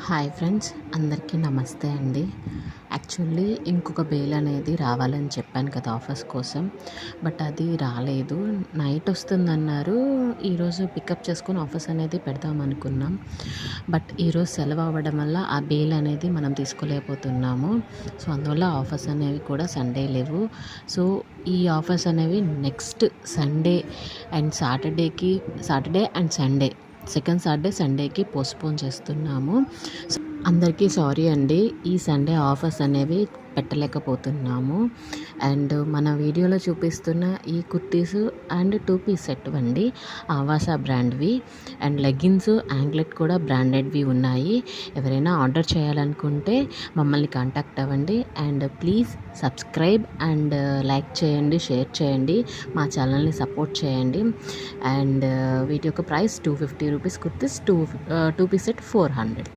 Hi friends, అందరికీ నమస్తే అండి. యాక్చువల్లీ ఇంకొక బేల్ అనేది రావాలని చెప్పాను కదా ఆఫర్స్ కోసం. బట్ అది రాలేదు. నైట్ వస్తుందన్నారు. ఈరోజు పికప్ చేసుకొని ఆఫర్స్ అనేది పెడదాం అనుకున్నాం. బట్ ఈరోజు సెలవు అవ్వడం వల్ల ఆ బేల్ అనేది మనం తీసుకోలేకపోతున్నాము. సో అందువల్ల ఆఫర్స్ అనేవి కూడా సండే లేవు. సో ఈ ఆఫర్స్ అనేవి next Sunday and Saturday and Sunday, second Saturday సండేకి పోస్ట్పోన్ చేస్తున్నాము. అందరికీ సారీ అండి, ఈ సండే ఆఫర్స్ అనేవి పెట్టలేకపోతున్నాము. అండ్ మన వీడియోలో చూపిస్తున్న ఈ కుర్తీస్ అండ్ 2 పీస్ సెట్ అండి, ఆవాసా బ్రాండ్వి. అండ్ లెగ్గిన్స్, యాంక్లెట్ కూడా బ్రాండెడ్వి ఉన్నాయి. ఎవరైనా ఆర్డర్ చేయాలనుకుంటే మమ్మల్ని కాంటాక్ట్ అవ్వండి. And please subscribe and like చేయండి, షేర్ చేయండి, మా ఛానల్ని సపోర్ట్ చేయండి. అండ్ వీటి యొక్క price 250 rupees kurtis, 2 piece set 400.